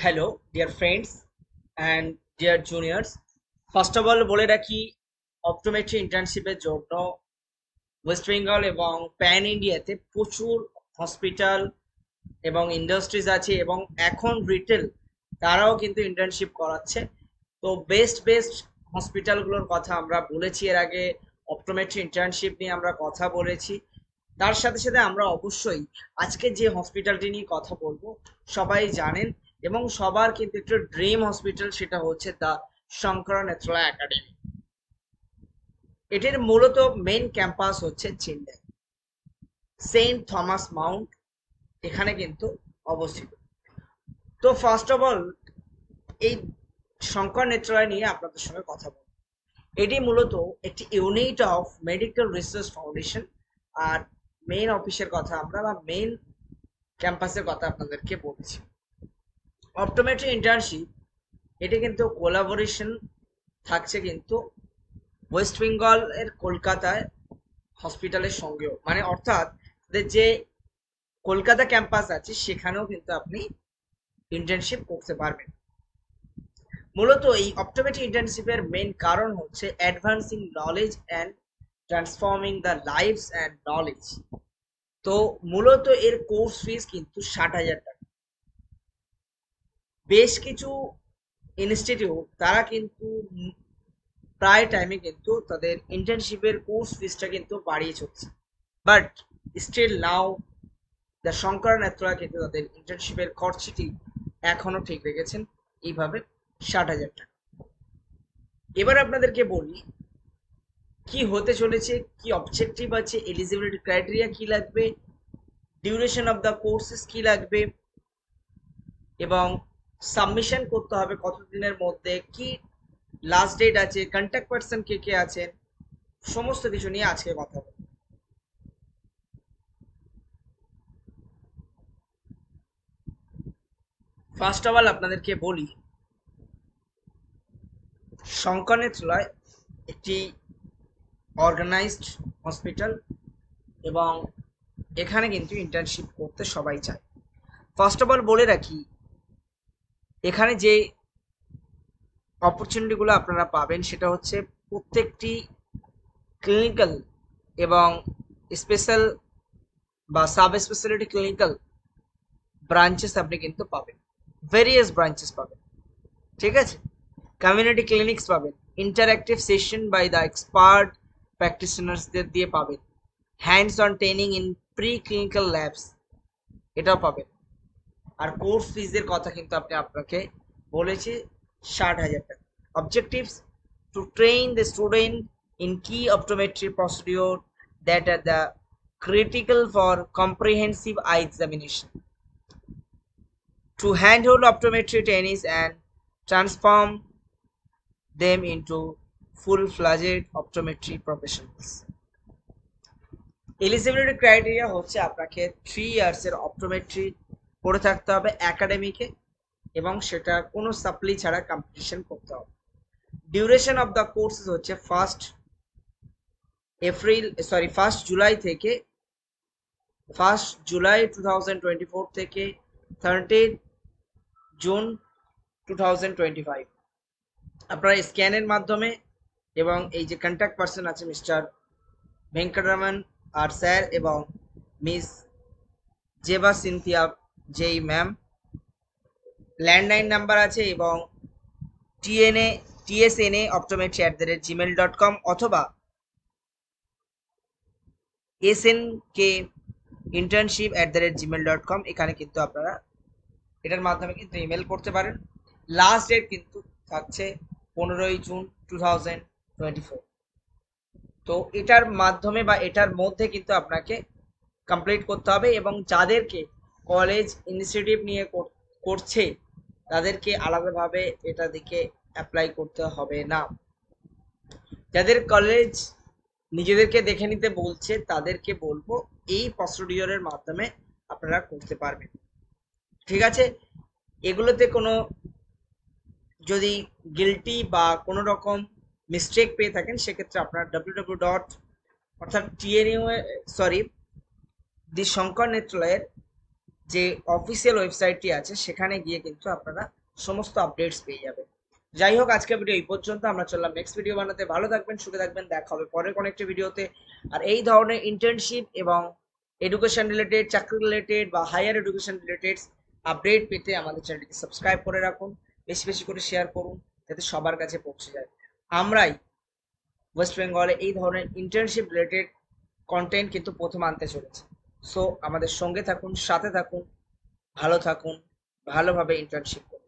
Hello dear friends and deer juniors. First of all বলে রাখি, optometry ইন্টার্নশিপের জন্য West Bengal এবং প্যান ইন্ডিয়াতে প্রচুর হসপিটাল এবং ইন্ডাস্ট্রিজ আছে, এবং এখন রিটেল তারাও কিন্তু ইন্টার্নশিপ করাচ্ছে। তো বেস্ট বেস্ট হসপিটালগুলোর কথা আমরা বলেছি এর আগে, অপটোমেট্রি ইন্টার্নশিপ নিয়ে আমরা কথা বলেছি। তার সাথে সাথে আমরা অবশ্যই আজকে যে হসপিটালটি নিয়ে কথা বলবো সবাই জানেন, এবং সবার কিন্তু একটা ড্রিম হসপিটাল, সেটা হচ্ছে দ্য শঙ্করা নেত্রালয় একাডেমি। এটির মূলত মেইন ক্যাম্পাস হচ্ছে চেন্নাই সেন্ট থমাস মাউন্ট, এখানে কিন্তু অবস্থিত। তো ফার্স্ট অফ অল এই শঙ্কর নেত্রালয় নিয়ে আপনাদের সঙ্গে কথা বলবো। এটি মূলত একটি unit of medical research foundation. আর মেইন অফিসের কথা আমরা বা মেইন ক্যাম্পাসের কথা আপনাদেরকে বলছি। অপটোমেট্রি ইন্টার্নশিপ এটি কিন্তু কোলাবোরেশন থাকছে কিন্তু ওয়েস্ট বেঙ্গল এর কলকাতায় হসপিটালের সঙ্গেও, মানে অর্থাৎ যে কলকাতা ক্যাম্পাস আছে সেখানেও কিন্তু আপনি ইন্টার্নশিপ করতে পারবেন। মূলত এই অপটোমেট্রি ইন্টার্নশিপের মেন কারণ হচ্ছে advancing knowledge and transforming the lives and knowledge. তো মূলত এর কোর্স ফিস কিন্তু 60,000 টাকা। বেশ কিছু ইনস্টিটিউট তারা কিন্তু প্রায় টাইমে কিন্তু তাদের ইন্টার্নশিপের কোর্স ফিসটা কিন্তু বাড়িয়ে চলছে, but still now the Shankar Netra কিন্তু তাদের ইন্টার্নশিপের খরচটি এখনো ঠিক রেখেছেন এইভাবে 60,000 টাকা। এবার আপনাদেরকে বলি কি হতে চলেছে, কি অবজেক্টিভ আছে, এলিজিবিলিটি ক্রাইটেরিয়া কি লাগবে, ডিউরেশন অফ দ্য কোর্সেস কি লাগবে, এবং সাবমিশন করতে হবে কতদিনের মধ্যে, কি লাস্ট ডেট আছে, কন্ট্যাক্ট পার্সন কে কে আছেন, সমস্ত কিছু নিয়ে আজকে কথা বলবো। ফার্স্ট অফ অল আপনাদেরকে বলি, শঙ্কর নেত্রালয় একটি অর্গানাইজড হসপিটাল, এবং এখানে কিন্তু ইন্টার্নশিপ করতে সবাই চায়। ফার্স্ট অফ অল বলে রাখি, এখানে যে অপরচুনিটিগুলো আপনারা পাবেন সেটা হচ্ছে প্রত্যেকটি ক্লিনিক্যাল এবং স্পেশাল বা সাব স্পেশালিটি ক্লিনিক্যাল ব্রাঞ্চেস আপনি কিন্তু পাবেন, ভেরিয়াস ব্রাঞ্চেস পাবেন, ঠিক আছে। কমিউনিটি ক্লিনিক্স পাবেন, interactive session by the expert প্র্যাকটিশনার্সদের দিয়ে পাবেন, hands on training in pre clinical labs এটাও পাবেন। আর কোর্স ফিজের কথা কিন্তু আপনাকে বলেছি, 60,000 টাকা। Objectives to train the student in কি optometry procedure that are the critical for comprehensive eye examination, to handhold optometry trainees and transform them into full-fledged optometry professionals. Eligibility criteria হচ্ছে আপনাকে 3 ইয়ার্স এর optometry পড়ে থাকতে হবে একাডেমিকে, এবং সেটা কোনো সাপ্লি ছাড়া কমপ্লিশন করতে হবে। ডিউরেশন অফ দ্য কোর্সেস হচ্ছে ফার্স্ট জুলাই থেকে 2024 থেকে 30 জুন 2025 আপনারা স্ক্যানের মাধ্যমে, এবং এই যে কন্ট্যাক্ট পার্সন আছে মিস্টার ভেঙ্কটরমন আর স্যার এবং মিস জেবা সিনথিয়া যেই ম্যাম, ল্যান্ডলাইন নাম্বার আছে, এবং টিএনএ TSNA optometry@gmail.com অথবা SNK internship@gmail.com, এখানে কিন্তু আপনারা এটার মাধ্যমে কিন্তু ইমেল করতে পারেন। লাস্ট ডেট কিন্তু থাকছে 15 জুন 2024। তো এটার মাধ্যমে বা এটার মধ্যে কিন্তু আপনাকে কমপ্লিট করতে হবে, এবং যাদেরকে কলেজ ইনিশিয়েটিভ নিয়ে করছে তাদেরকে আলাদাভাবে এটা দিকে অ্যাপ্লাই করতে হবে না। যাদের কলেজ নিজেদেরকে দেখে নিতে বলছে তাদেরকে বলবো এই প্রসিডিওরের মাধ্যমে আপনারা করতে পারবেন, ঠিক আছে। এগুলোতে কোনো যদি গিল্টি বা কোনো রকম মিস্টেক পেয়ে থাকেন সেক্ষেত্রে আপনার www ডট অর্থাৎ টিএনইউ দি শঙ্কর নেত্রালয়ের যে অফিসিয়াল ওয়েবসাইটটি আছে সেখানে গিয়ে কিন্তু আপনারা সমস্ত আপডেটস পেয়ে যাবেন। যাই হোক, আজকের ভিডিও এই পর্যন্ত। আমরা চললাম নেক্সট ভিডিও বানাতে। ভালো থাকবেন, সুখে থাকবেন, দেখা হবে পরের কোনো একটা ভিডিওতে। আর এই ধরনের ইন্টার্নশিপ এবং এডুকেশন রিলেটেড, চাকরি রিলেটেড বা হায়ার এডুকেশন রিলেটেড আপডেট পেতে আমাদের চ্যানেলটিকে সাবস্ক্রাইব করে রাখুন, বেশি বেশি করে শেয়ার করুন যাতে সবার কাছে পৌঁছে যায়। আমরাই ওয়েস্ট বেঙ্গলে এই ধরনের ইন্টার্নশিপ রিলেটেড কন্টেন্ট কিন্তু প্রথম আনতে চলেছে। সো আমাদের সঙ্গে থাকুন, সাথে থাকুন, ভালো থাকুন, ভালোভাবে ইন্টার্নশিপ করুন।